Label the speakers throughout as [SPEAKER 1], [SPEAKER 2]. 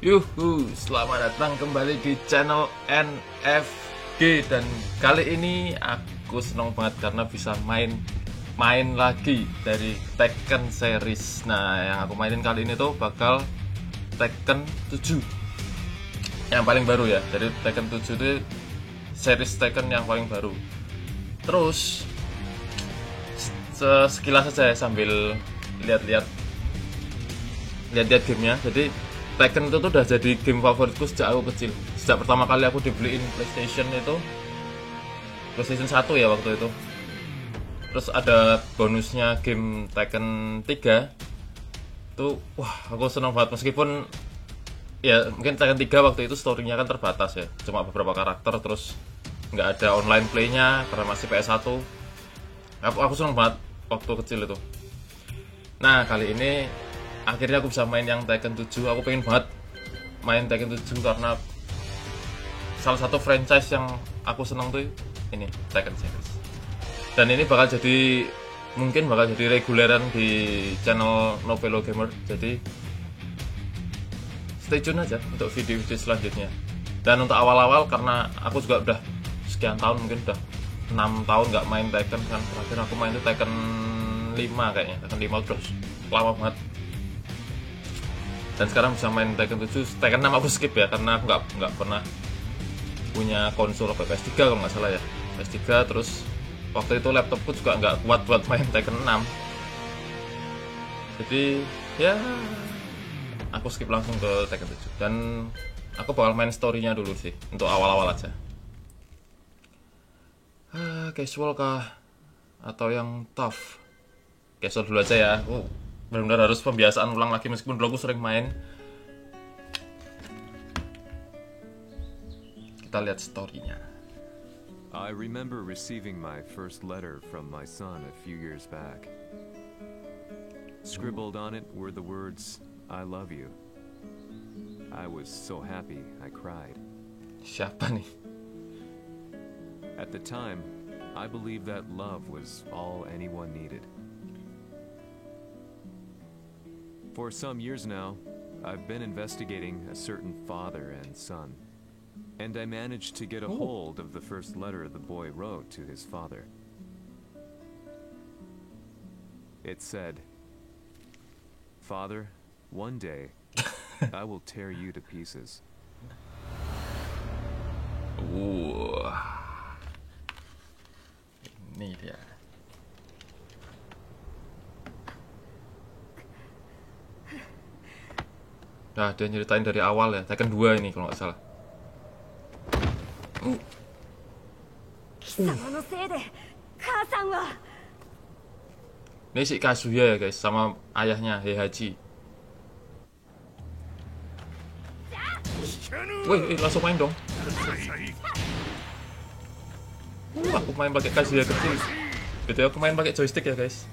[SPEAKER 1] Yuhu, selamat datang kembali di channel NFG. Dan kali ini aku senang banget karena bisa main lagi dari Tekken series. Nah, yang aku mainin kali ini tuh bakal Tekken 7 yang paling baru ya. Dari Tekken 7 itu series Tekken yang paling baru. Terus sekilas saja ya, sambil lihat-lihat gamenya. Jadi Tekken itu tuh udah jadi game favoritku sejak aku kecil. Sejak pertama kali aku dibeliin PlayStation 1 ya waktu itu. Terus ada bonusnya game Tekken 3 tuh, wah aku seneng banget. Meskipun ya mungkin Tekken 3 waktu itu story-nya kan terbatas ya, cuma beberapa karakter, terus nggak ada online play-nya karena masih PS1. Aku seneng banget waktu kecil itu. Nah, kali ini akhirnya aku bisa main yang Tekken 7. Aku pengen banget main Tekken 7 karena salah satu franchise yang aku seneng tuh ini, Tekken series. Dan ini mungkin bakal jadi reguleran di channel Novelo Gamer. Jadi stay tune aja untuk video-video selanjutnya. Dan untuk awal-awal, karena aku juga udah sekian tahun, mungkin udah 6 tahun nggak main Tekken kan. Terakhir aku main itu Tekken 5 kayaknya. Tekken 5 udah lama banget. Dan sekarang bisa main Tekken 7. Tekken 6 aku skip ya, karena aku nggak pernah punya konsol PS3 kalau nggak salah ya. PS3, terus waktu itu laptopku juga nggak kuat buat main Tekken 6. Jadi ya aku skip langsung ke Tekken 7. Dan aku bakal main story-nya dulu sih, untuk awal-awal aja. Casual kah? Atau yang tough? Casual dulu aja ya. Benar-benar harus pembiasaan ulang lagi, meskipun dulu aku sering main. Kita lihat story-nya.
[SPEAKER 2] I remember receiving my first letter from my son a few years back. Scribbled on it were the words, "I love you." I was so happy I cried.
[SPEAKER 1] Siapa nih?
[SPEAKER 2] At the time, I believed that love was all anyone needed. For some years now, I've been investigating a certain father and son, and I managed to get a hold of the first letter the boy wrote to his father. It said, "Father, one day, I will tear you to pieces."
[SPEAKER 1] Ini dia. Nah, dia nyeritain dari awal ya. Tekken 2 ini kalau nggak salah. Ini si Kazuya ya guys, sama ayahnya Heihachi. Wih, langsung main dong. Aku main pakai Kazuya kecil. Gitu, aku main pakai joystick ya guys.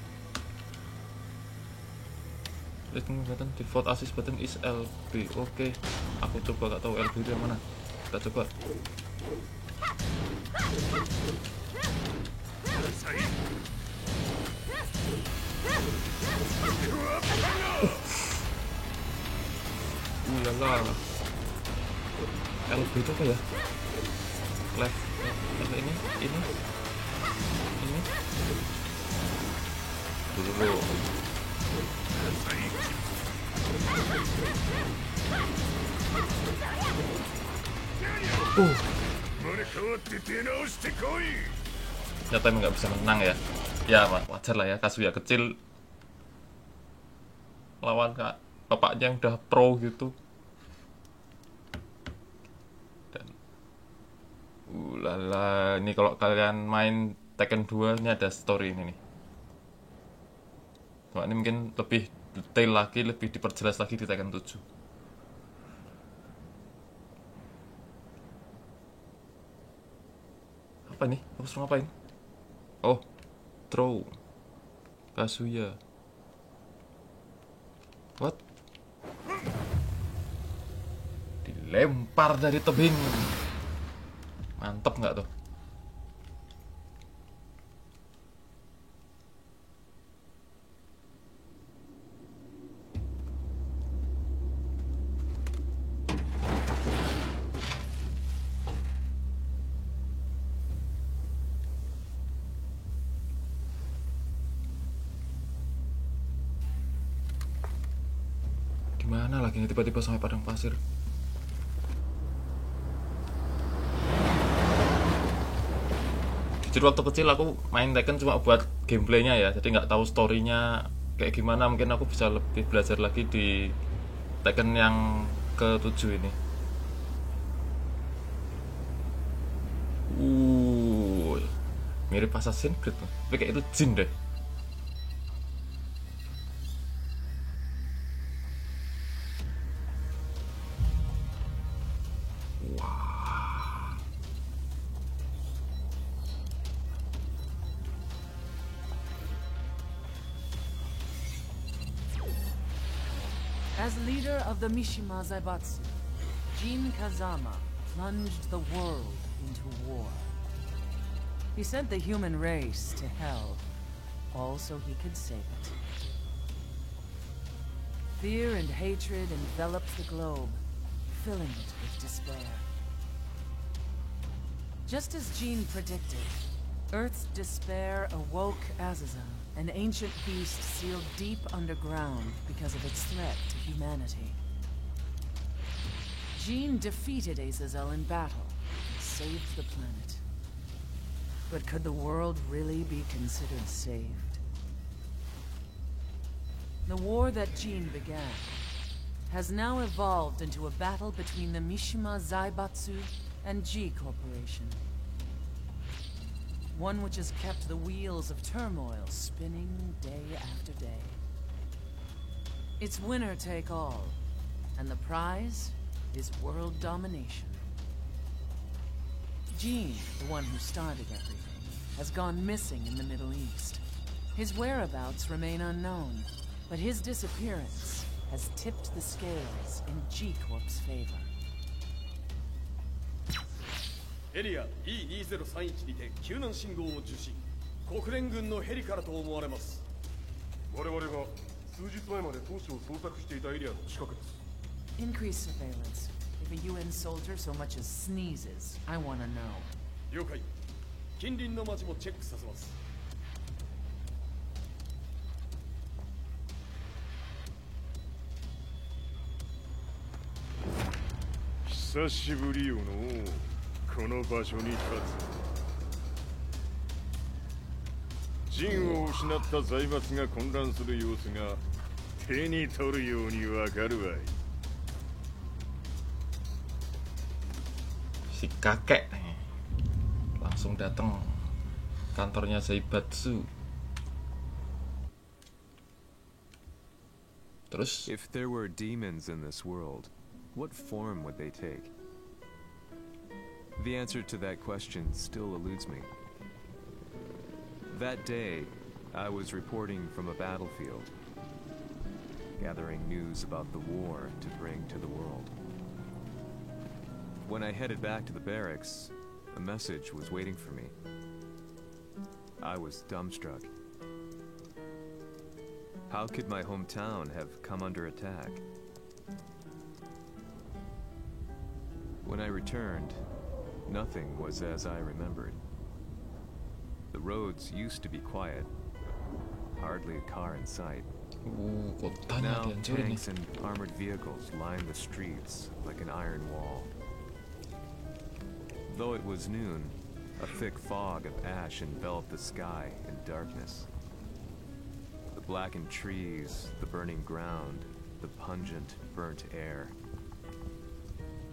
[SPEAKER 1] Button, default assist button is LB. Oke, aku coba, gak tahu LB itu yang mana. Kita coba. Ulala. LB itu apa ya? Left ini. Dulu. Ternyata emang nggak bisa menang ya. Ya wajar lah ya, Kazuya kecil lawan bapaknya yang udah pro gitu. Dan ulala, ini kalau kalian main Tekken 2 ini ada story ini nih. Cuma ini mungkin lebih detail lagi, lebih diperjelas lagi di Tekken 7. Apa nih? Aku suruh ngapain? Oh, throw Kazuya. What? Dilempar dari tebing. Mantep nggak tuh? Mana lagi nih tiba-tiba sampai padang pasir. Jujur waktu kecil aku main Tekken cuma buat gameplaynya ya, jadi nggak tahu storynya kayak gimana. Mungkin aku bisa lebih belajar lagi di Tekken yang ke-7 ini. Mirip Assassin's Creed tuh. Tapi kayak itu jin deh.
[SPEAKER 3] As leader of the Mishima Zaibatsu, Jin Kazama plunged the world into war. He sent the human race to hell, all so he could save it. Fear and hatred enveloped the globe, filling it with despair. Just as Jin predicted, Earth's despair awoke Azazel, an ancient beast sealed deep underground because of its threat to humanity. Jin defeated Azazel in battle and saved the planet. But could the world really be considered saved? The war that Jin began has now evolved into a battle between the Mishima Zaibatsu and G Corporation. One which has kept the wheels of turmoil spinning day after day. It's winner take all, and the prize is world domination. Jin, the one who started everything, has gone missing in the Middle East. His whereabouts remain unknown, but his disappearance has tipped the scales in G-Corp's favor.
[SPEAKER 4] エリア E2031 にて救難信号を受信。国連軍のヘリからと思われます。
[SPEAKER 5] 我々が数日前まで当初を捜索していたエリアの近くです。
[SPEAKER 3] Increase surveillance. If a UN soldier so much as sneezes, I want to know.
[SPEAKER 4] 了解。近隣の町もチェックさせます。
[SPEAKER 5] 久しぶりよのこの場所に立つ。陣を失った財閥が混乱する様子が手に取るようにわかるわい。
[SPEAKER 1] Si kakek nih langsung datang kantornya Zaibatsu. Terus
[SPEAKER 2] If there were demons in this world, what form would they take? The answer to that question still eludes me. That day, I was reporting from a battlefield, gathering news about the war to bring to the world. When I headed back to the barracks, a message was waiting for me. I was dumbstruck. How could my hometown have come under attack? When I returned, nothing was as I remembered. The roads used to be quiet, hardly a car in sight.
[SPEAKER 1] kotanya
[SPEAKER 2] Now
[SPEAKER 1] dihancurin nih.
[SPEAKER 2] tanks and armored vehicles line the streets like an iron wall. Though it was noon, a thick fog of ash enveloped the sky in darkness. The blackened trees, the burning ground, the pungent, burnt air.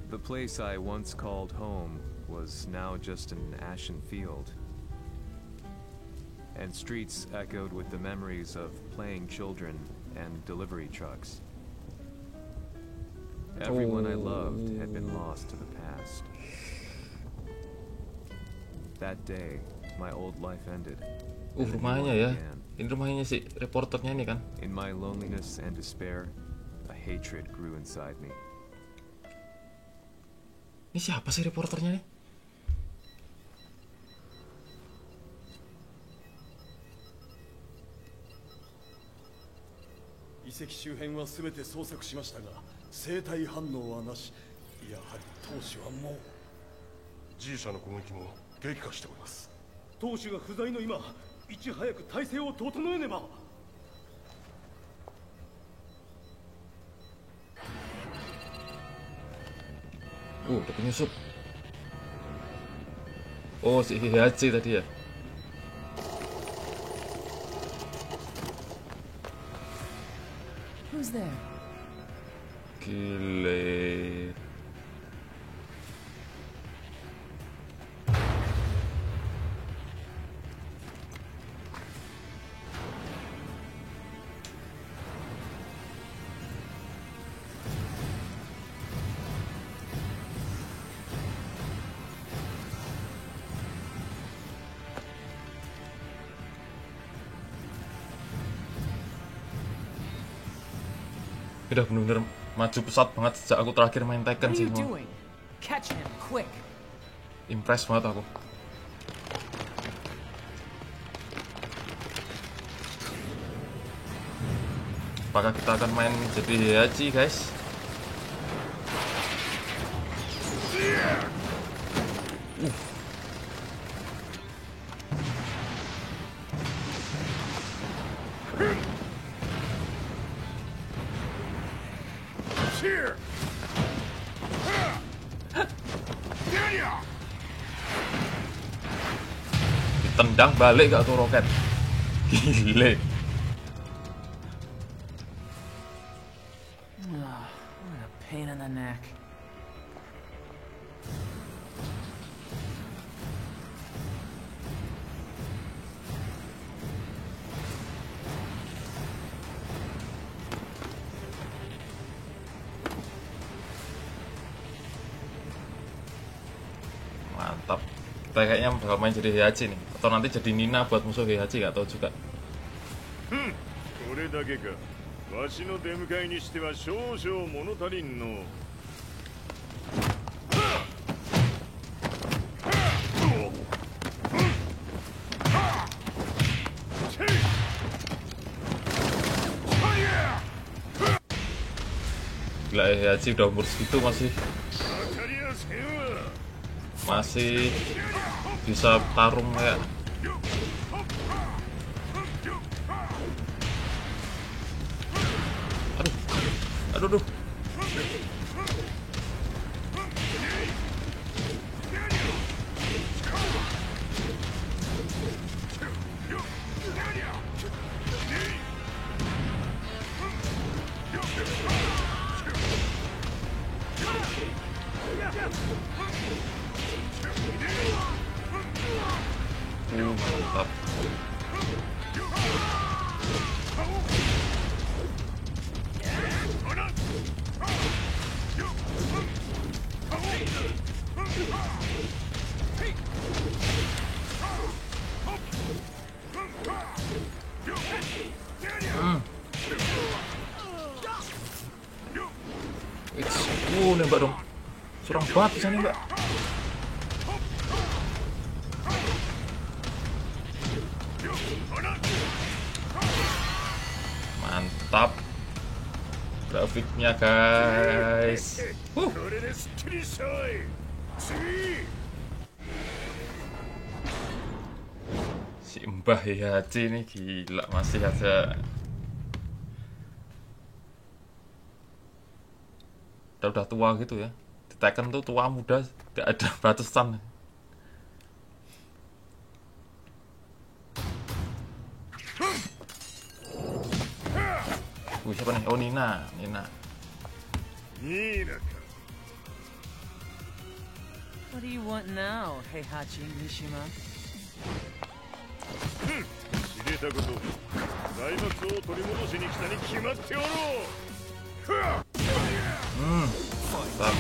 [SPEAKER 2] The place I once called home was now just an ashen field, and streets echoed with the memories of playing children and delivery trucks. Everyone I loved had been lost to the past. That day, my old life ended. and a new
[SPEAKER 1] Rumahnya
[SPEAKER 2] one
[SPEAKER 1] ya.
[SPEAKER 2] began.
[SPEAKER 1] Ini rumahnya si reporternya ini kan.
[SPEAKER 2] In my loneliness and despair, a hatred grew inside me.
[SPEAKER 1] Ini siapa sih reporternya nih?
[SPEAKER 4] 遺跡周辺は全て捜索しましたが生体反応はなし。やはり当主はもう
[SPEAKER 5] G 社の攻撃も激化しております。
[SPEAKER 4] 当主が不在の今いち早く体制を整えねば。
[SPEAKER 1] Udah penyusup. Oh, si Heihachi tadi ya.
[SPEAKER 3] Who's there?
[SPEAKER 1] Gile. Udah bener-bener maju pesat banget sejak aku terakhir main Tekken
[SPEAKER 3] What are
[SPEAKER 1] sih.
[SPEAKER 3] you doing? Catch him, quick.
[SPEAKER 1] Impress banget aku. Apakah kita akan main jadi Heihachi, guys?
[SPEAKER 5] Here.
[SPEAKER 1] Ditendang balik gak tuh roket? Gile.
[SPEAKER 3] What a pain in the neck.
[SPEAKER 1] Mantap. Kita kayaknya bakal main jadi Heihachi nih. Atau nanti jadi Nina buat musuh Heihachi, gak tahu juga.
[SPEAKER 5] これだけか。わしの出迎えにしては少々物足りんの。
[SPEAKER 1] Gila, Heihachi udah umur segitu masih
[SPEAKER 5] 当たりやせんわ。
[SPEAKER 1] masih bisa tarung kayak. Aduh, aduh, aduh. Mantap. Nembak dong. Surang banget bisa nembak. Mantap. Grafiknya, guys.
[SPEAKER 5] これですっきりしたい。次。
[SPEAKER 1] Si Mbah Heihachi ini gila, masih ada. Udah tua gitu ya. Di Tekken tuh tua muda gak ada batasan. Siapa nih? Oh, Nina. Nina.
[SPEAKER 5] ニーナか。
[SPEAKER 3] What do you want now, Heihachi Mishima?
[SPEAKER 5] 知れたこと。財閥を取り戻しに来たに決まっておろう。
[SPEAKER 1] Mantap.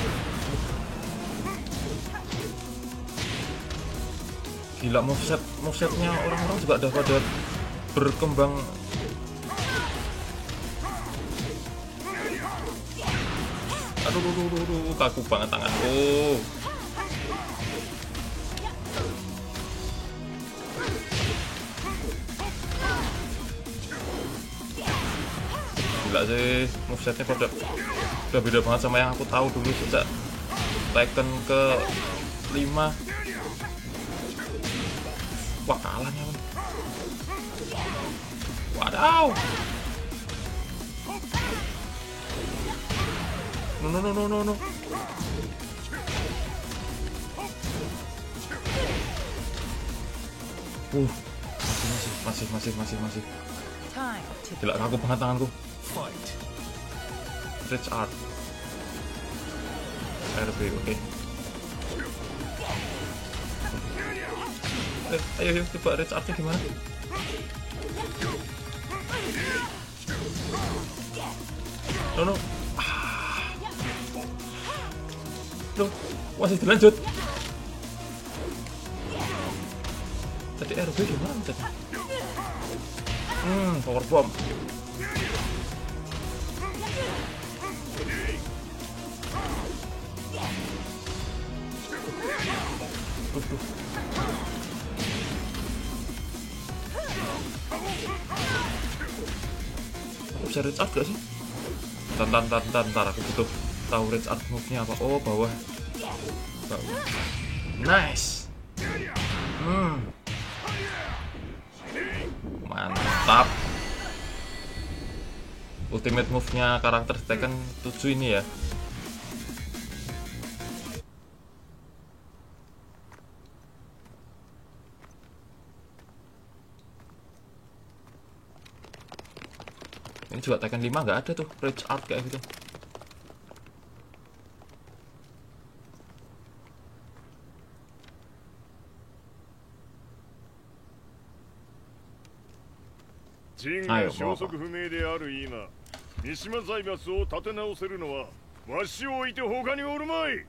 [SPEAKER 1] Gila, movesetnya orang-orang juga udah pada berkembang. Aduh, kaku banget tanganku. Gila sih, movesetnya udah beda banget sama yang aku tahu dulu sejak Tekken ke 5. Wah, kalah nih. Wadaw. No. Masih.
[SPEAKER 3] Time to
[SPEAKER 1] Gila, kaku banget tanganku.
[SPEAKER 2] Fight.
[SPEAKER 1] Rich Art. RB, oke. Ayo, coba Rich Artnya gimana? No. Loh, masih dilanjut. Tadi RB gimana tadi? Power bomb. Aku bisa reach art gak sih? Ntar aku butuh tahu reach art move-nya apa. Oh, bawah. Nice. Mantap. Ultimate move-nya karakter Tekken 7 ini ya. Ini juga Tekken 5 nggak ada tuh Rage Art kayak gitu.
[SPEAKER 5] ジンが消息不明である今、三島財閥を立て直せるのはわしを置いて他におるまい。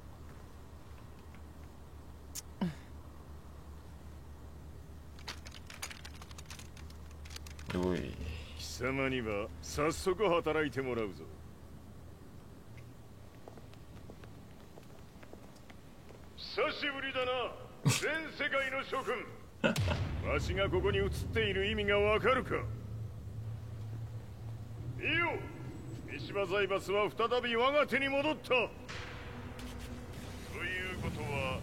[SPEAKER 1] おい。
[SPEAKER 5] 貴様には早速働いてもらうぞ。久しぶりだな、全世界の諸君。わしがここに映っている意味がわかるか。いいよ、三島財閥は再び我が手に戻った。ということは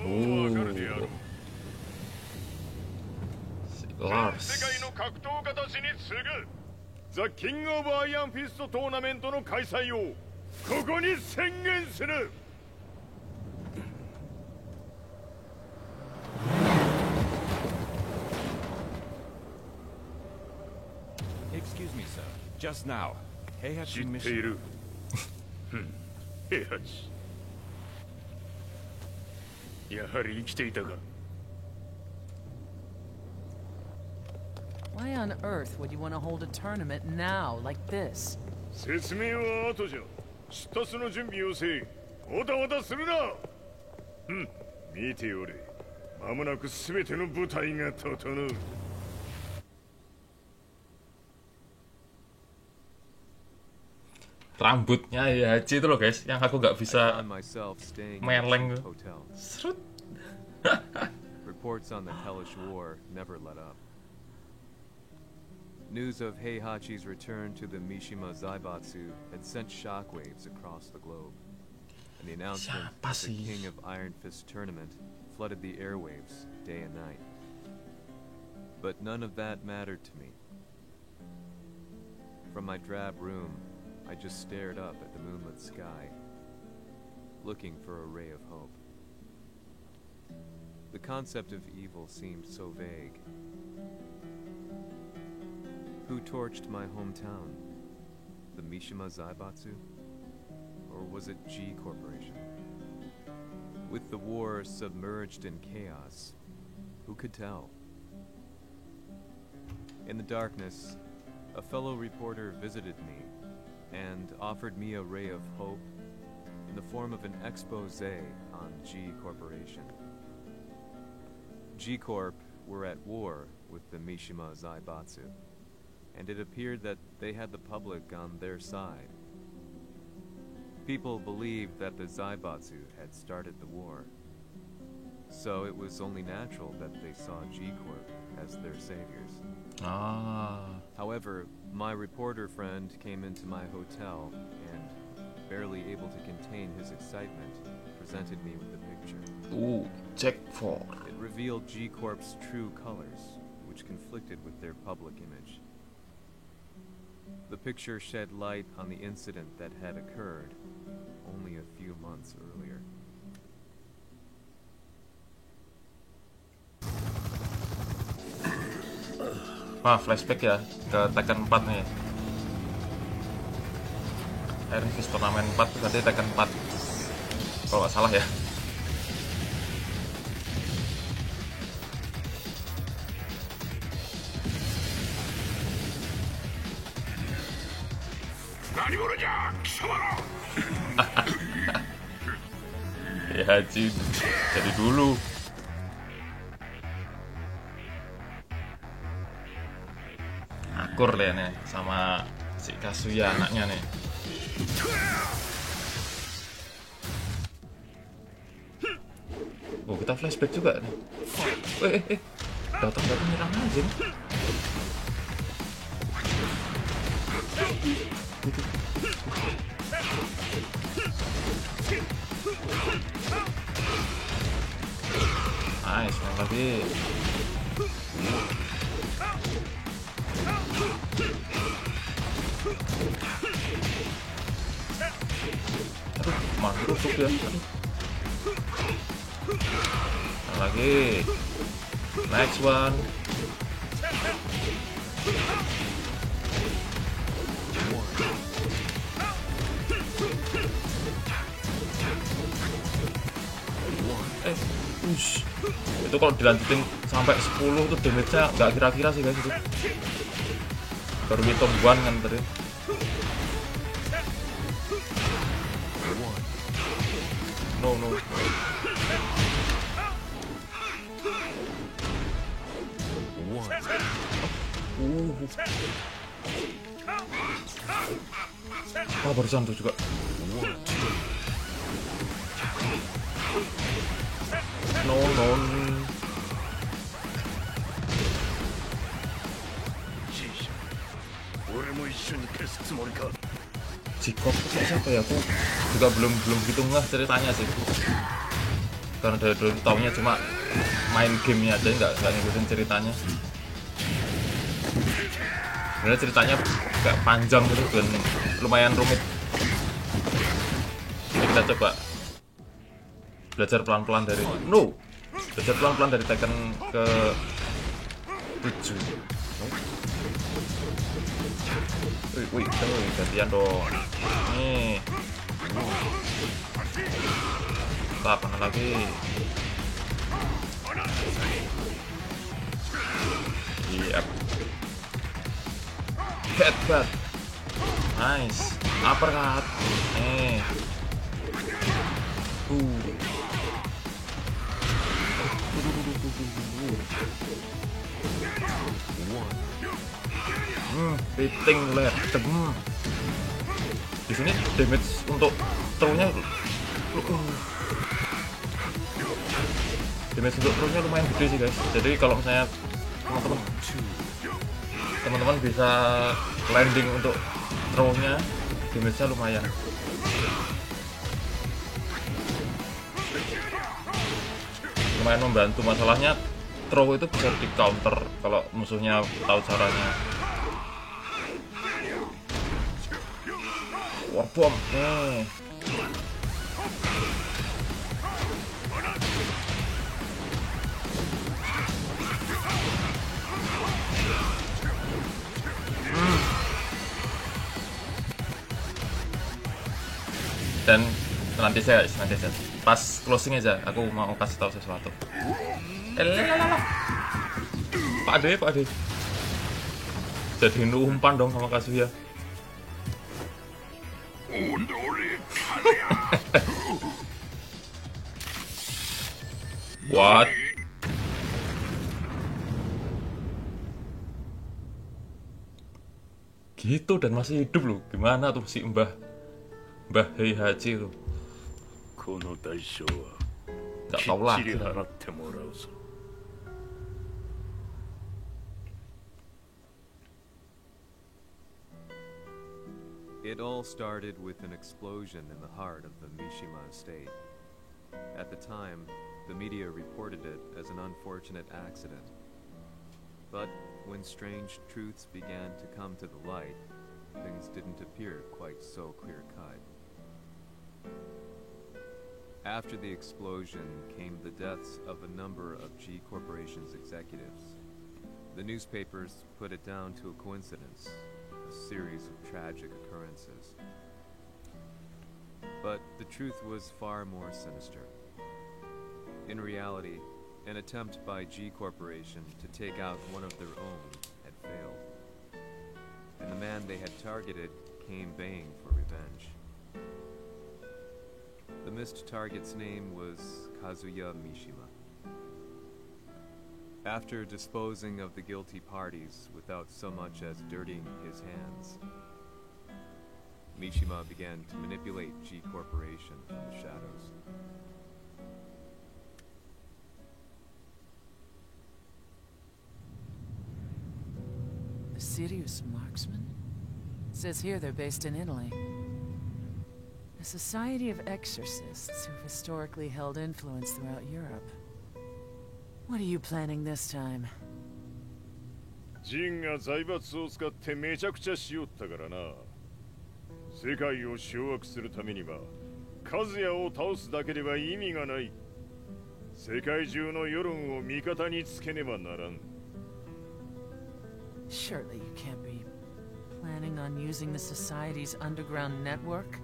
[SPEAKER 5] もうわかるであろう。全世界の格闘家たちに次ぐザ・キング・オブ・アイアンフィストトーナメントの開催をここに宣言する。
[SPEAKER 6] Excuse me, sir. Just now, Heihachi
[SPEAKER 5] 知ってい
[SPEAKER 6] mission.
[SPEAKER 5] る。平八。やはり生きていたか。
[SPEAKER 3] Why on earth would you want to hold a tournament now, like this?
[SPEAKER 5] 説明は後じゃ。出立の準備をせい。おたおたするな。見ておれ。間もなく全ての部隊が整う。
[SPEAKER 1] Rambutnya Heihachi itu loh guys, yang aku nggak bisa
[SPEAKER 2] Found myself staying in
[SPEAKER 1] meleng.
[SPEAKER 2] a hotel.
[SPEAKER 1] Serut.
[SPEAKER 2] Reports on the Hellish War never let up. News of Heihachi's return to the Mishima Zaibatsu had sent shockwaves across the globe, and the announcement
[SPEAKER 1] Siapa
[SPEAKER 2] of the
[SPEAKER 1] sih?
[SPEAKER 2] King of Iron Fist tournament flooded the airwaves day and night. But none of that mattered to me. From my drab room, I just stared up at the moonlit sky, looking for a ray of hope. The concept of evil seemed so vague. Who torched my hometown? The Mishima Zaibatsu? Or was it G Corporation? With the war submerged in chaos, who could tell? In the darkness, a fellow reporter visited me and offered me a ray of hope in the form of an expose on G Corporation. G Corp were at war with the Mishima Zaibatsu, and it appeared that they had the public on their side. People believed that the Zaibatsu had started the war, so it was only natural that they saw G Corp as their saviors. However, my reporter friend came into my hotel and, barely able to contain his excitement, presented me with the picture.
[SPEAKER 1] Jack 4.
[SPEAKER 2] It revealed G Corp's true colors, which conflicted with their public image. The picture shed light on the incident that had occurred only a few months earlier.
[SPEAKER 1] Wah, flashback ya ke Tekken 4 nih. Iron Fist turnamen 4 tuh berarti Tekken 4 kalau nggak salah ya. Ya Haji jadi dulu. Akur deh nih sama si Kazuya anaknya nih. Oh, kita flashback juga nih. Datang-datang nyerang aja nih. Nice, main lagi. Aduh, mangrusuk ya. Aduh. Main lagi. Next one. Itu kalau dilanjutin sampai 10 tuh damage-nya nggak kira-kira sih guys itu. Baru hitung one kan tadi. No. Oh, barusan tuh juga. No. Jikok itu siapa ya? Aku juga belum gitu ngeh ceritanya sih. Karena dari dulu taunya cuma main gamenya aja, nggak ngikutin ceritanya. Sebenarnya ceritanya kayak panjang gitu dan lumayan rumit. Jadi kita coba belajar pelan-pelan dari Tekken ke 7. Wih, gantian dong. Nih. Kita apa lagi? Yep. Headbutt. Nice. Uppercut. Beating ler. Di sini damage untuk throw-nya lumayan gede sih guys. Jadi kalau misalnya teman-teman bisa landing untuk throw-nya, damage-nya lumayan. Lumayan membantu. Masalahnya throw itu bisa di counter kalau musuhnya tahu caranya. Warbomb. Dan nanti saya pas closing aja aku mau kasih tahu sesuatu. Pak Ade jadi umpan dong sama Kazuya. What? Gitu dan masih hidup loh. Gimana tuh si Mbah Heihachi tuh? Gak tau lah.
[SPEAKER 2] It all started with an explosion in the heart of the Mishima estate. At the time, the media reported it as an unfortunate accident. But when strange truths began to come to the light, things didn't appear quite so clear-cut. After the explosion came the deaths of a number of G Corporation's executives. The newspapers put it down to a coincidence, a series of tragic occurrences. But the truth was far more sinister. In reality, an attempt by G Corporation to take out one of their own had failed. And the man they had targeted came baying for revenge. The missed target's name was Kazuya Mishima. After disposing of the guilty parties without so much as dirtying his hands, Mishima began to manipulate G Corporation from the shadows.
[SPEAKER 3] The Sirius Marksmen? It says here they're based in Italy. A society of exorcists who've historically held influence throughout Europe. What are you planning this time?
[SPEAKER 5] ジンが財閥を使ってめちゃくちゃしよったからな。世界を掌握するためにはカズヤを倒すだけでは意味がない。世界中の世論を味方につけねばならん。
[SPEAKER 3] Surely you can't be planning on using the Society's underground network?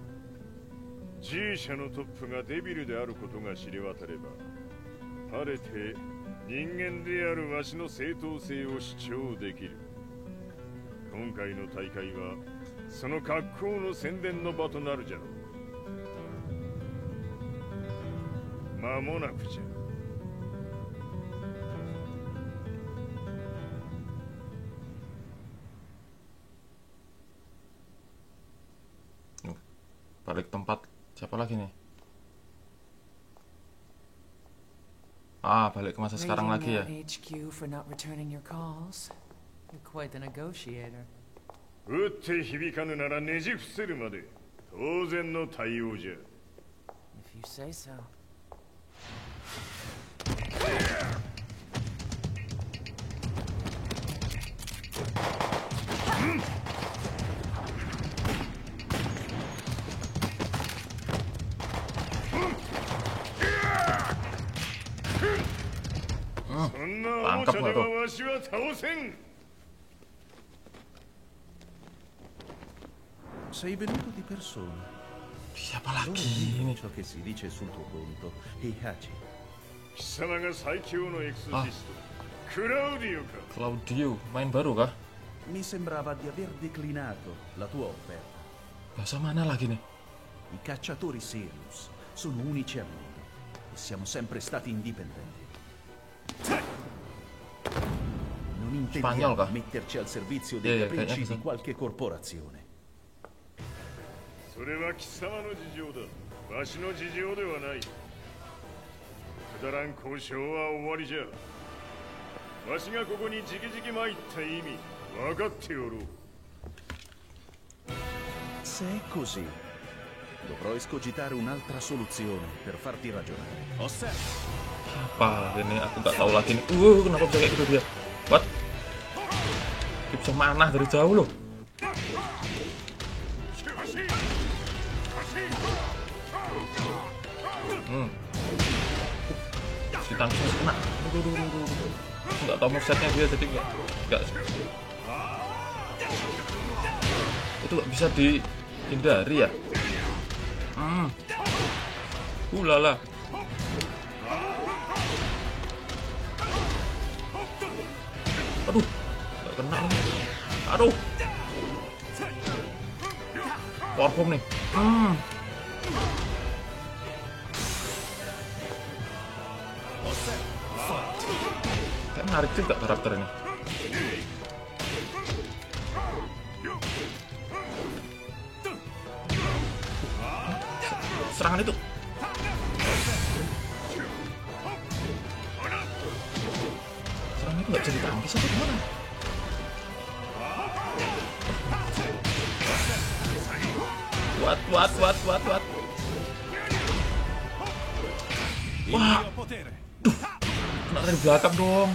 [SPEAKER 5] G 社のトップがデビルであることが知れ渡れば、晴れて人間であるわしの正当性を主張できる。今回の大会はその格好の宣伝の場となるじゃろう。間もなくじゃ。
[SPEAKER 1] Balik tempat. Siapa lagi nih? Ah, balik ke masa sekarang lagi ya.
[SPEAKER 3] HQ for not returning your calls. You're quite the negotiator.
[SPEAKER 5] 撃って響かぬならねじ伏せるまで当然の対応じゃ。
[SPEAKER 3] If you say so.
[SPEAKER 1] Tangkap nggak tuh?
[SPEAKER 7] Sei venuto di persona.
[SPEAKER 1] Siapa
[SPEAKER 7] Loro
[SPEAKER 1] lagi
[SPEAKER 7] dicono
[SPEAKER 1] ini?
[SPEAKER 7] ciò che si dice sul tuo conto, Heihachi.
[SPEAKER 5] 貴様が最強のエクソシスト、クラウディオか。
[SPEAKER 1] Claudio, main baru kah?
[SPEAKER 7] Mi sembrava di aver declinato la tua offerta.
[SPEAKER 1] Bahasa mana lagi nih?
[SPEAKER 7] I cacciatori Sirius sono unici al mondo e siamo sempre stati indipendenti. Non intendiamo
[SPEAKER 1] kah?
[SPEAKER 7] metterci al servizio dei
[SPEAKER 1] Kayaknya
[SPEAKER 7] capricci
[SPEAKER 1] bisa.
[SPEAKER 7] di qualche corporazione.
[SPEAKER 5] それは貴様の事情だ。わしの事情ではない。くだらん交渉は終わりじゃ。わしがここに直々参った意味分かっておろう。
[SPEAKER 7] Se è così, dovrò escogitare un'altra soluzione per farti ragionare. Osserva.
[SPEAKER 1] Apa ini? Aku nggak tahu lagi nih. Kenapa bisa kayak gitu dia? What? Dia bisa manah dari jauh loh. Si tangkis masih kena. Nggak tahu movesetnya dia jadi nggak. Itu nggak bisa dihindari ya. Ulala. Aduh, nggak kena nih. Aduh. Powerbomb nih. Kayak menarik juga karakter ini. Serangan itu. Serangan itu nggak bisa ditangkis atau gimana? What? Wah, duh, kena dari belakang dong.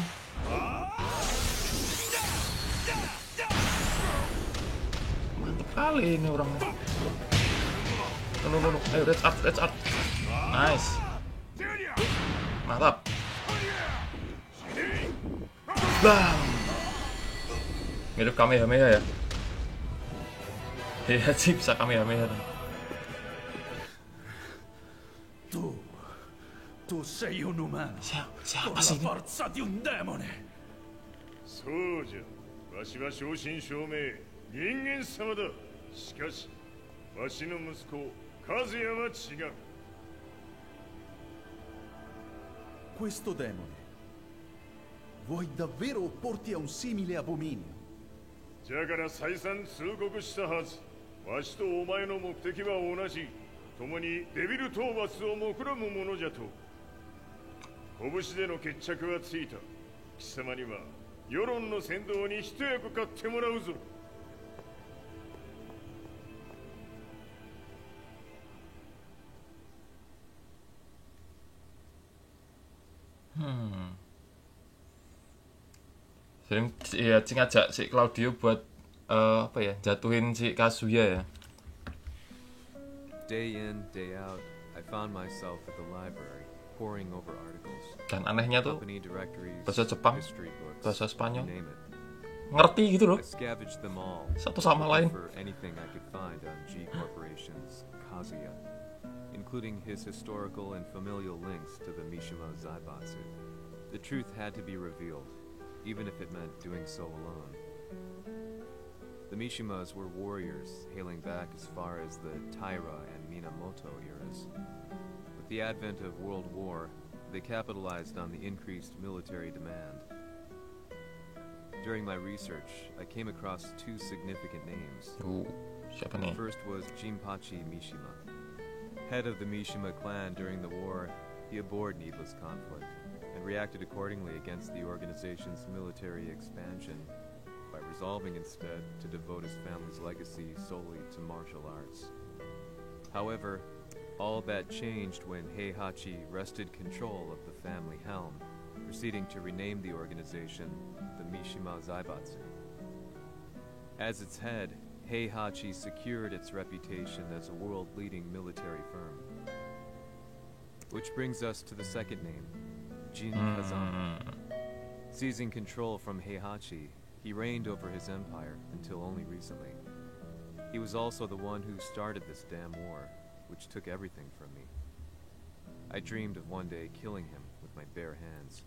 [SPEAKER 1] Mantap kali ini orangnya. No. Ayo, Red Art. Nice. Mantap. Bam. Mirip Kamehameha ya. Iya sih, bisa Kamehameha.
[SPEAKER 7] Tu sei un umano.
[SPEAKER 1] Siapa
[SPEAKER 7] Con
[SPEAKER 1] sih
[SPEAKER 7] la
[SPEAKER 1] ini?
[SPEAKER 7] forza di un demone.
[SPEAKER 5] そうじゃ。わしは正真正銘人間様だ。しかし、わしの息子和也は違う。
[SPEAKER 7] Questo demone. Vuoi davvero opporti a un simile abominio?
[SPEAKER 5] じゃから再三通告したはず。わしとお前の目的は同じ。共にデビル討伐を目論むものじゃと。拳での決着はついた。貴様には世論の先導に一役買ってもらうぞ。
[SPEAKER 1] Jadi ya Cing ngajak si Claudio buat apa ya, jatuhin si Kazuya ya.
[SPEAKER 2] Day in, day out, I found myself at the library, poring over articles,
[SPEAKER 1] Dan anehnya tuh
[SPEAKER 2] company directories,
[SPEAKER 1] bahasa Jepang,
[SPEAKER 2] history books,
[SPEAKER 1] bahasa Spanyol,
[SPEAKER 2] you name it.
[SPEAKER 1] ngerti gitu loh,
[SPEAKER 2] I scavenged them all,
[SPEAKER 1] satu sama lain.
[SPEAKER 2] looking for anything I could find on G Corporation's Kazuya, including his historical and familial links to the Mishima Zaibatsu. The truth had to be revealed, even if it meant doing so alone. The Mishimas were warriors hailing back as far as the Taira and Minamoto eras. With the advent of World War, they capitalized on the increased military demand. During my research, I came across two significant names.
[SPEAKER 1] Siapa
[SPEAKER 2] The
[SPEAKER 1] nih?
[SPEAKER 2] first was Jinpachi Mishima. Head of the Mishima clan during the war, he abhorred needless conflict and reacted accordingly against the organization's military expansion by resolving instead to devote his family's legacy solely to martial arts. However, all that changed when Heihachi wrested control of the family helm, proceeding to rename the organization the Mishima Zaibatsu. As its head, Heihachi secured its reputation as a world-leading military firm. Which brings us to the second name, Jin Kazama. Seizing control from Heihachi, he reigned over his empire until only recently. He was also the one who started this damn war, which took everything from me. I dreamed of one day killing him with my bare hands.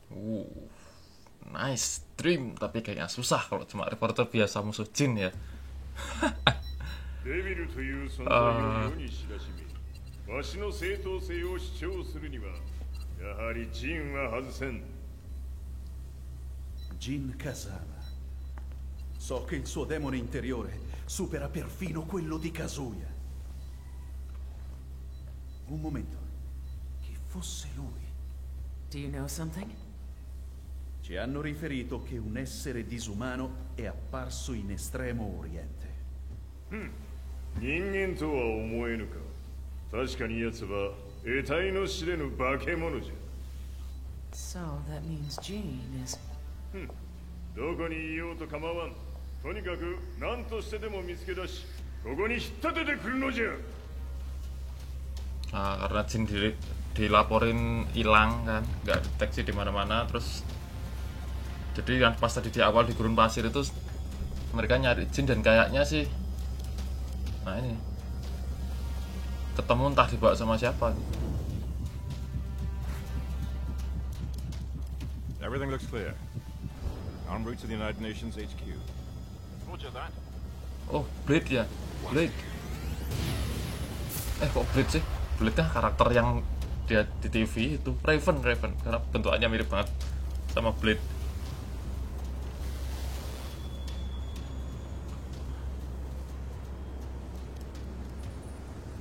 [SPEAKER 1] Nice dream, tapi kayaknya susah kalau cuma reporter biasa musuh Jin ya.
[SPEAKER 5] デビルという存在を世に知らしめ、わしの正当性を主張するには、やはりジンは外せん。
[SPEAKER 7] Jin Kazama. So che il suo demone interiore supera perfino quello di Kazuya. Un momento. Chi fosse lui?
[SPEAKER 3] Do you know something?
[SPEAKER 7] Ci hanno riferito che un essere disumano è apparso in Estremo Oriente.
[SPEAKER 5] 人間とは思えぬか。確かに奴は得体の知れぬ化け物じゃ。
[SPEAKER 3] So that means Jean is...
[SPEAKER 5] どこにいようと構わん。とにかく何としてでも見つけ出し、ここに引っ立ててくるのじゃ。
[SPEAKER 1] Karena Jin dilaporin hilang kan, nggak deteksi di mana-mana, terus jadi kan pas tadi di awal di gurun pasir itu mereka nyari Jin dan kayaknya sih, nah ini ketemu entah dibawa sama siapa.
[SPEAKER 6] Everything looks clear. En route to the United Nations HQ. Roger that.
[SPEAKER 1] Oh, Blade ya, Blade. Kok Blade sih? Blade-nya karakter yang dia di TV itu Raven karena bentukannya mirip banget sama Blade.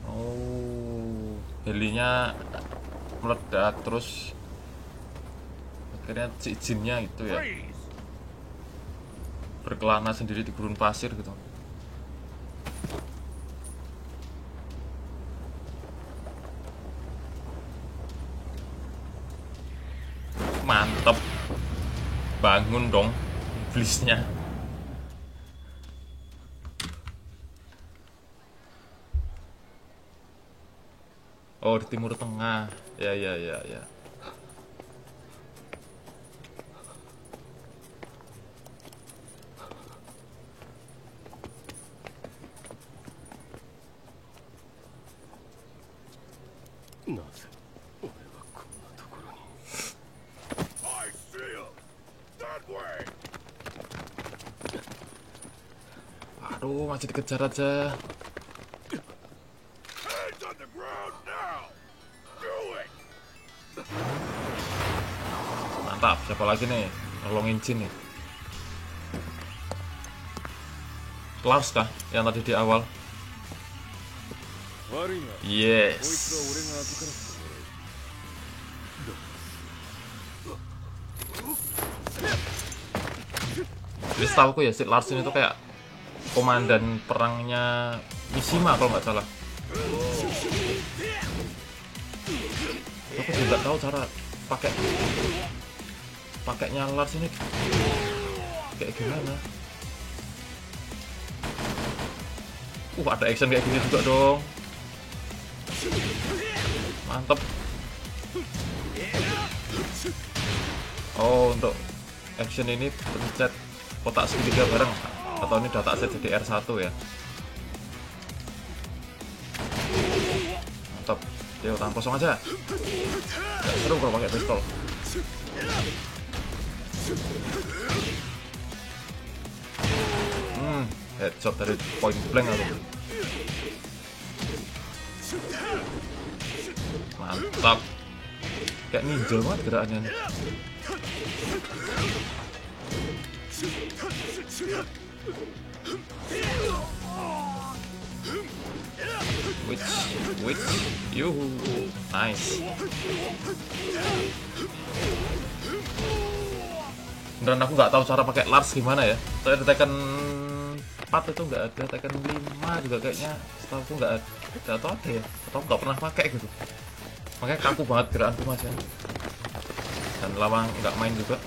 [SPEAKER 1] Oh, helinya meledak terus akhirnya si Jinnya itu ya berkelana sendiri di gurun pasir gitu. Mantep, bangun dong iblisnya. Oh, di Timur Tengah. Ya. Aduh, masih dikejar aja.
[SPEAKER 5] Hands on the ground now! Do it!
[SPEAKER 1] Mantap, siapa lagi nih? Nolongin Jin nih. Lars kah? Yang tadi di awal.
[SPEAKER 4] 悪いがこいつは俺
[SPEAKER 1] Yes.
[SPEAKER 4] が後からって
[SPEAKER 1] Jadi setahu aku ya si Lars ini tuh kayak komandan perangnya Mishima kalau nggak salah. Aku juga tahu cara pakainya Lars ini kayak gimana. Ada action kayak gini juga dong. Mantep. Oh, untuk action ini pencet kotak segitiga bareng, atau ini data set jadi R1 ya. Mantap. Yo, tangan kosong aja. Gak seru kalau pakai pistol. Headshot dari point blank aku. Mantap. Kayak ninja banget gerakannya nih. Which, yuhu, nice. Beneran aku nggak tahu cara pakai Lars gimana ya. Saya di Tekken 4 itu nggak ada, Tekken 5 juga kayaknya setahu aku nggak tahu ada ya, atau nggak pernah pakai gitu. Makanya kaku banget gerakanku mas ya. Dan lama nggak main juga.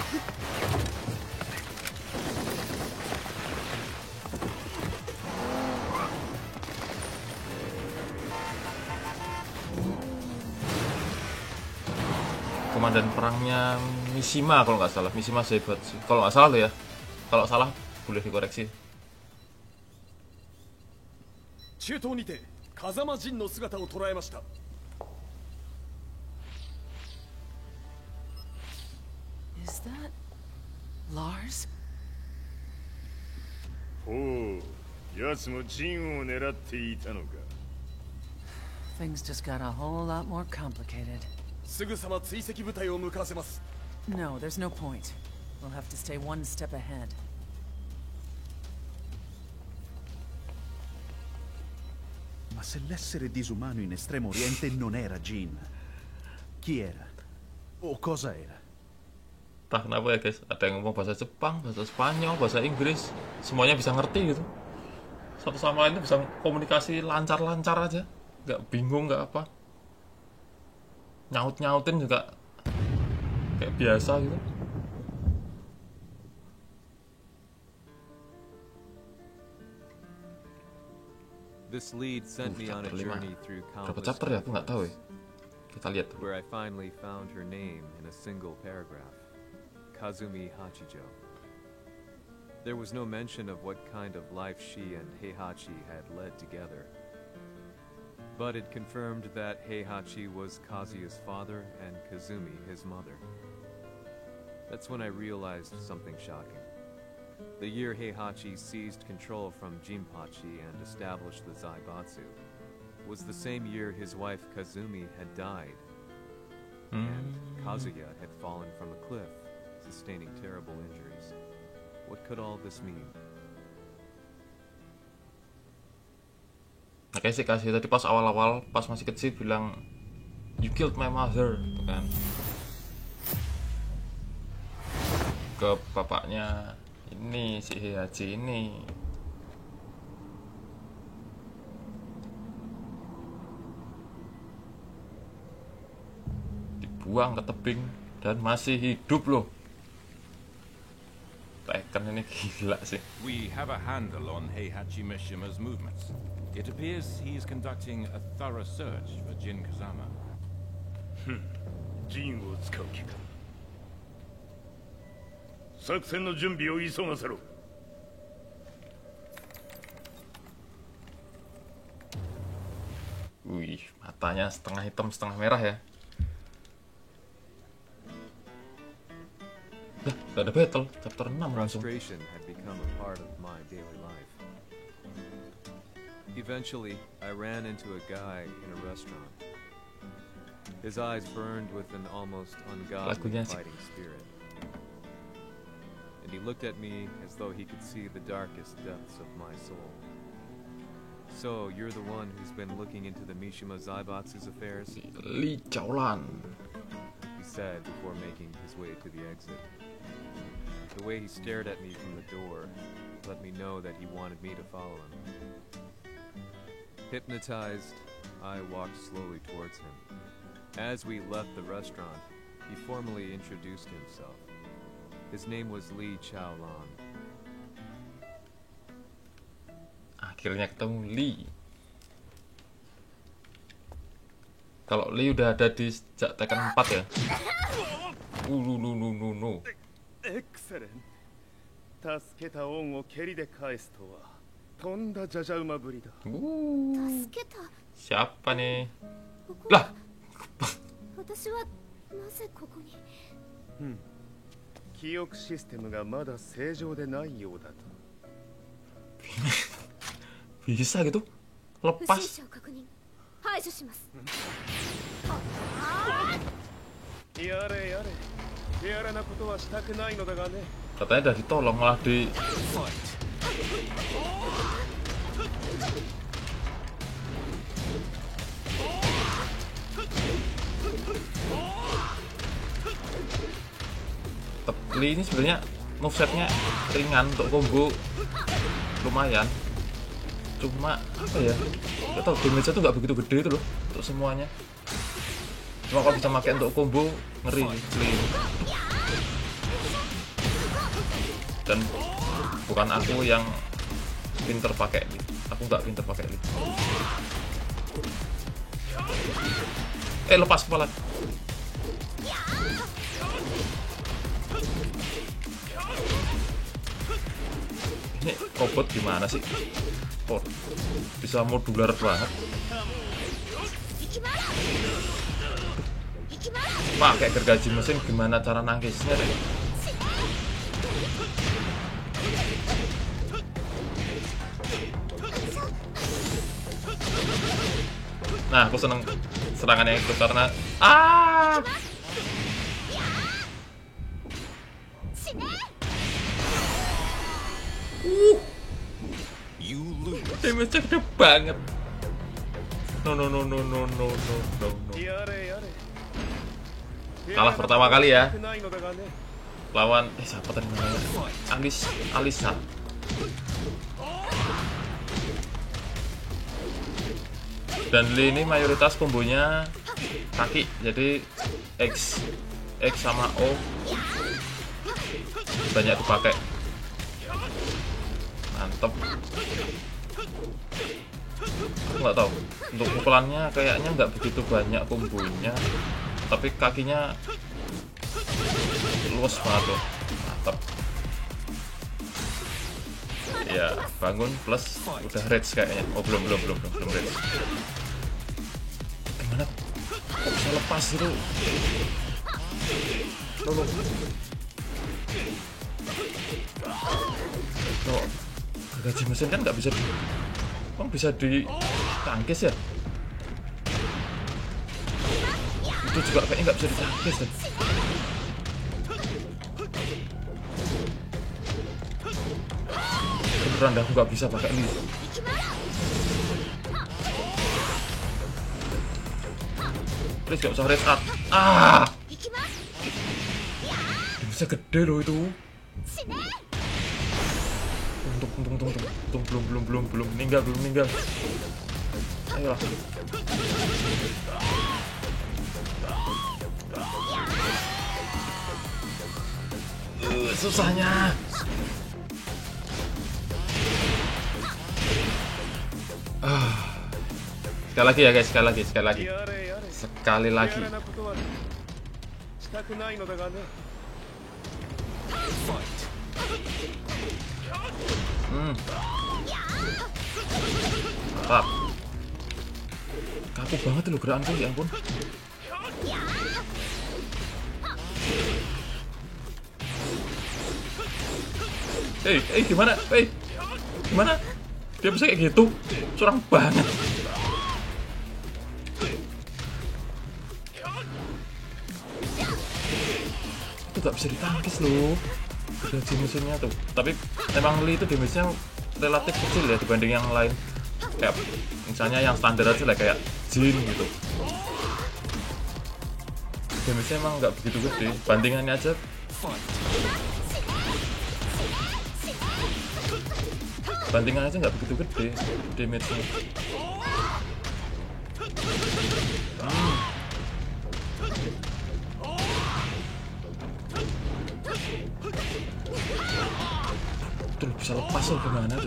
[SPEAKER 1] Komandan perangnya Mishima kalau nggak salah, Mishima Zaibatsu. Kalau nggak salah loh ya. Kalau salah boleh dikoreksi.
[SPEAKER 4] 中東にて風間陣の姿を捉えました。
[SPEAKER 3] Is that Lars?
[SPEAKER 5] ほう、奴もジンを狙っていたのか。
[SPEAKER 3] Things just got a whole lot more complicated.
[SPEAKER 4] すぐさま追跡部隊を向かわせます。
[SPEAKER 3] No, there's no point. We'll have to stay one step ahead.
[SPEAKER 7] Ma se l'essere disumano in Estremo Oriente non era Jin, chi era? O cosa era?
[SPEAKER 1] Entah kenapa ya guys, ada yang ngomong bahasa Jepang, bahasa Spanyol, bahasa Inggris, semuanya bisa ngerti gitu. Satu sama lain bisa komunikasi lancar-lancar aja, nggak bingung nggak apa. Nyaut-nyautin juga kayak biasa gitu.
[SPEAKER 2] This lead sent me on a
[SPEAKER 1] Chapter 5.
[SPEAKER 2] journey through
[SPEAKER 1] Berapa
[SPEAKER 2] countless
[SPEAKER 1] chapter ya? Aku nggak tahu ya. Kita lihat tuh.
[SPEAKER 2] where I finally found her name in a single paragraph, Kazumi Hachijo. There was no mention of what kind of life she and Heihachi had led together, but it confirmed that Heihachi was Kazuya's father and Kazumi his mother. That's when I realized something shocking. The year Heihachi seized control from Jinpachi and established the Zaibatsu was the same year his wife Kazumi had died, and Kazuya had fallen from a cliff, sustaining terrible injuries. What could all this mean?
[SPEAKER 1] Nah, kayak sih kasih tadi pas awal-awal, pas masih kecil bilang you killed my mother, gitu kan. Ke bapaknya ini si Heihachi ini. Dibuang ke tebing dan masih hidup loh. Tekken ini gila sih.
[SPEAKER 6] We have a handle on Heihachi Mishima's movements. It appears he is conducting a thorough search for Jin Kazama.
[SPEAKER 5] ジンを使う気か。作戦の準備を急がせろ。
[SPEAKER 1] Wih, matanya setengah hitam setengah merah ya. Gak ada battle, chapter 6 langsung.
[SPEAKER 2] Frustration had become a part of my daily life. Eventually, I ran into a guy in a restaurant. His eyes burned with an almost ungodly
[SPEAKER 1] Lagunya sih.
[SPEAKER 2] fighting spirit. And he looked at me as though he could see the darkest depths of my soul. So, you're the one who's been looking into the Mishima Zaibatsu's affairs?
[SPEAKER 1] Li Chaolan.
[SPEAKER 2] He said before making his way to the exit. The way he stared at me from the door let me know that he wanted me to follow him. Hypnotized, I walked slowly towards him. As we left the restaurant, he formally introduced himself. His name was Li Chaolan.
[SPEAKER 1] Akhirnya ketemu Li. Kalau Li udah ada di sejak Tekken 4 ya. No.
[SPEAKER 5] Excellent. 助けた恩を蹴りで返すとはとんだじゃじゃ馬ぶりだ。
[SPEAKER 8] 助けた。
[SPEAKER 1] Siapa nih?
[SPEAKER 8] ここ
[SPEAKER 1] Lah,
[SPEAKER 8] 私はなぜここに。
[SPEAKER 5] 記憶システムがまだ正常でないようだと。
[SPEAKER 1] bisa gitu?
[SPEAKER 8] 不審
[SPEAKER 1] Lepas.
[SPEAKER 8] 者を確認。排除します。
[SPEAKER 5] やれやれ。手荒なことはしたくないのだがね。
[SPEAKER 1] Katanya udah ditolong malah di Li ini sebenarnya movesetnya ringan untuk combo, lumayan. Cuma apa ya? Gak tau, damage-nya tuh nggak begitu gede itu loh untuk semuanya. Cuma kalau bisa pakai untuk combo ngeri Li. Dan bukan aku yang pinter pakai Li. Aku nggak pinter pakai Li. Lepas kepala. Ini robot gimana sih? Oh, bisa modular banget. Pakai gergaji mesin gimana cara nangkisnya deh. Nah, aku seneng serangannya itu karena damage-nya gede banget. No. Kalah pertama kali ya. Lawan siapa tadi namanya? Alisa. Dan Li ini mayoritas kombonya kaki, jadi X sama O banyak dipakai. Mantep. Aku nggak tahu untuk pukulannya kayaknya nggak begitu banyak kombonya, tapi kakinya luas banget tuh. Mantep. Ya, bangun plus udah rage kayaknya. Oh, belum rage. Gimana? Kok bisa lepas itu? Loh, gergaji mesin kan nggak bisa bisa ditangkis ya? Itu juga kayaknya nggak bisa ditangkis deh. Beneran aku nggak bisa pakai ini. Please gak usah rest up. Bisa gede loh itu. Untung belum meninggal. Ayolah. Susahnya. Sekali lagi ya guys, sekali lagi. Mantap. Kaku banget loh gerakanku, ya ampun. Gimana? Gimana? Dia bisa kayak gitu, curang banget. Itu gak bisa ditangkis loh. Udah mesinnya tuh. Tapi emang Lee itu damage-nya relatif kecil ya dibanding yang lain. Kayak misalnya yang standar aja lah kayak Jin gitu. Damage-nya emang nggak begitu gede. Bandingannya aja. Bandingannya aja nggak begitu gede damage-nya. Tuh bisa lepas loh gimana tuh.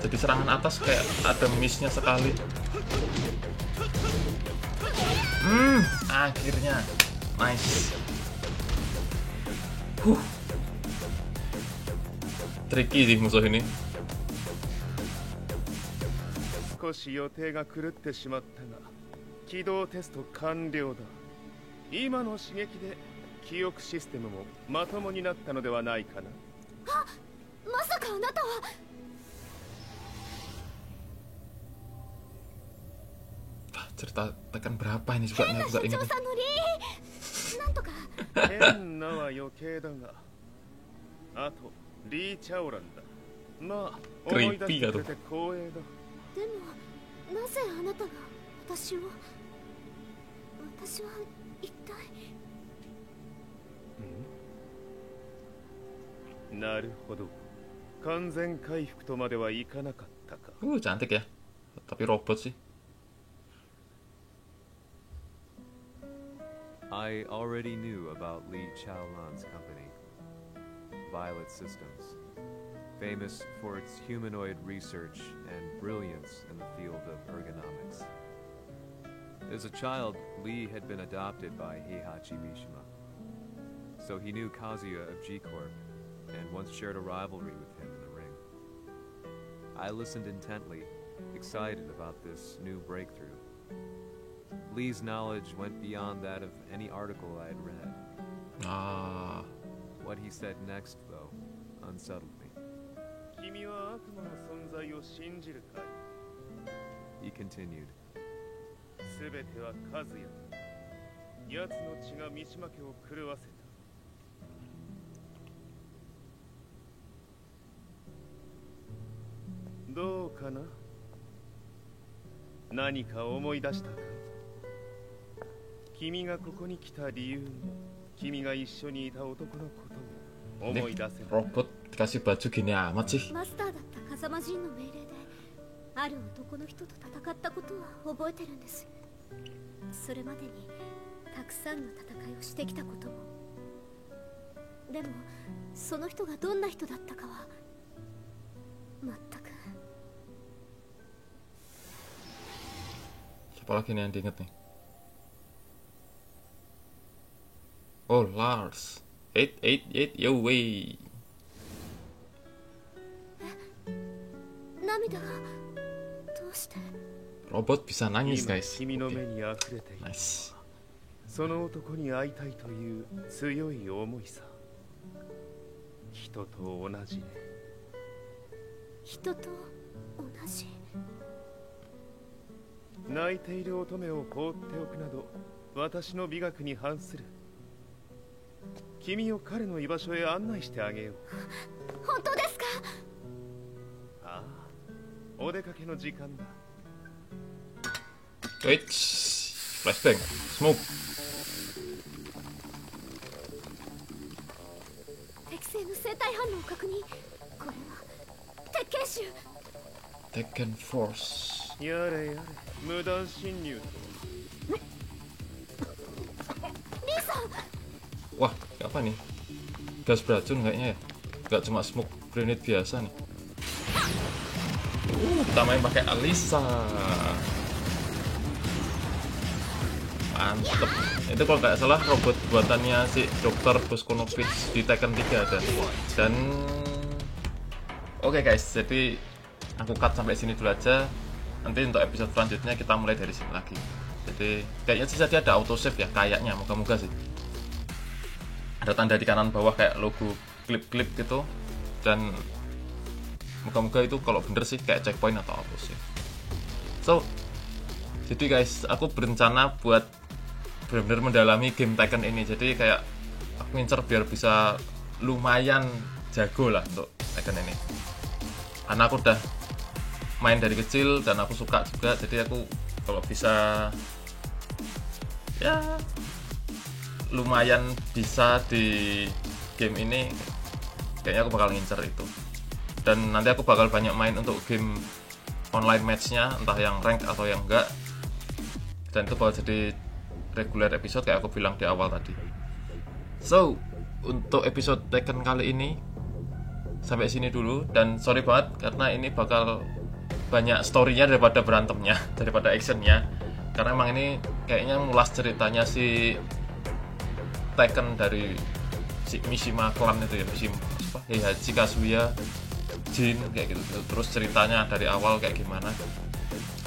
[SPEAKER 1] Jadi serangan atas kayak ada miss-nya sekali. Akhirnya nice. Tricky sih musuh ini.
[SPEAKER 5] 少し予定が狂ってしまったが起動テスト完了だ。今の刺激で記憶システムもまともになったのではないかな。
[SPEAKER 8] まさかあなたは。
[SPEAKER 1] cerita Tekken berapa ini juga nih, aku gak ingat.
[SPEAKER 8] なんとか。
[SPEAKER 5] 変なは余計だが、あとリー・チャオランだ。まあ思い出してくれて光栄だ。
[SPEAKER 8] でもなぜあなたが私は一体。
[SPEAKER 5] なるほど。完全回復とまではいかなかったか。
[SPEAKER 1] cantik ya. Tapi robot sih.
[SPEAKER 2] I already knew about Li Chaolan's company, Violet Systems, famous for its humanoid research and brilliance in the field of ergonomics. As a child, Li had been adopted by Heihachi Mishima, so he knew Kazuya of G-Corp and once shared a rivalry with him in the ring. I listened intently, excited about this new breakthrough. Lee's knowledge went beyond that of any article I had read. What he said next, though, unsettled me. He continued.
[SPEAKER 5] すべてはカズヤ。奴の血が三島家を狂わせた。どうかな？何か思い出したか？君がここに来た理由も、君が一緒にいた男のことも思い出せない。
[SPEAKER 1] Robot dikasih baju gini amat sih.
[SPEAKER 8] マスターだった風間陣の命令で、ある男の人と戦ったことは覚えてるんです。それまでにたくさんの戦いをしてきたことも。でもその人がどんな人だったかは全く。
[SPEAKER 1] Siapa lagi nih yang diinget nih? Oh, Lars. 888 yo way.
[SPEAKER 8] 涙がどうして？
[SPEAKER 1] Robot bisa nangis guys.
[SPEAKER 5] 君の目に溢れている。
[SPEAKER 1] Nice.
[SPEAKER 5] その男に会いたいという強い思いさ。人と同じね。
[SPEAKER 8] 人と同じ。
[SPEAKER 5] 泣いている乙女を放っておくなど私の美学に反する。君を彼の居場所へ案内してあげよう。
[SPEAKER 8] 本当ですか？
[SPEAKER 5] ああ、お出かけの時間だ。
[SPEAKER 1] Wait, flashbang, smoke.
[SPEAKER 8] 適正の生体反応を確認。これは鉄拳集。
[SPEAKER 1] Tekken Force.
[SPEAKER 5] やれやれ、無断侵入と。
[SPEAKER 8] リーさん。
[SPEAKER 1] Wah, apa nih? Gas beracun kayaknya ya. Gak cuma smoke grenade biasa nih. Kita main pakai Alisa. Mantep. Itu kalau nggak salah robot buatannya si Dr. Boskonovich di Tekken 3 ada. Dan oke guys, jadi aku cut sampai sini dulu aja. Nanti untuk episode selanjutnya kita mulai dari sini lagi. Jadi kayaknya sih tadi ada autosave ya, kayaknya moga-moga sih. Ada tanda di kanan bawah kayak logo klip-klip gitu. Dan Moga-moga itu kalau bener sih kayak checkpoint atau apa sih. So jadi guys, aku berencana buat benar-benar mendalami game Tekken ini. Jadi kayak aku ngincer biar bisa lumayan jago lah untuk Tekken ini, karena aku udah main dari kecil dan aku suka juga. Jadi aku kalau bisa ya lumayan bisa di game ini, kayaknya aku bakal ngincer itu. Dan nanti aku bakal banyak main untuk game online matchnya, entah yang rank atau yang enggak, dan itu bakal jadi regular episode kayak aku bilang di awal tadi. So untuk episode Tekken kali ini sampai sini dulu, dan sorry banget karena ini bakal banyak story-nya daripada berantemnya, daripada actionnya, karena emang ini kayaknya ngulas ceritanya si Tekken dari si Mishima clan itu ya, Mishima Heihachi, Kazuya, Jin kayak gitu. Terus ceritanya dari awal kayak gimana,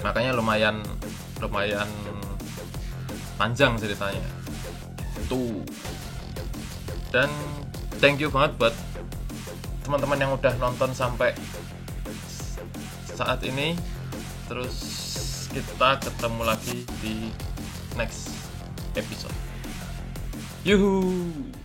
[SPEAKER 1] makanya lumayan panjang ceritanya tuh. Dan thank you banget buat teman-teman yang udah nonton sampai saat ini. Terus kita ketemu lagi di next episode. Yuhuu.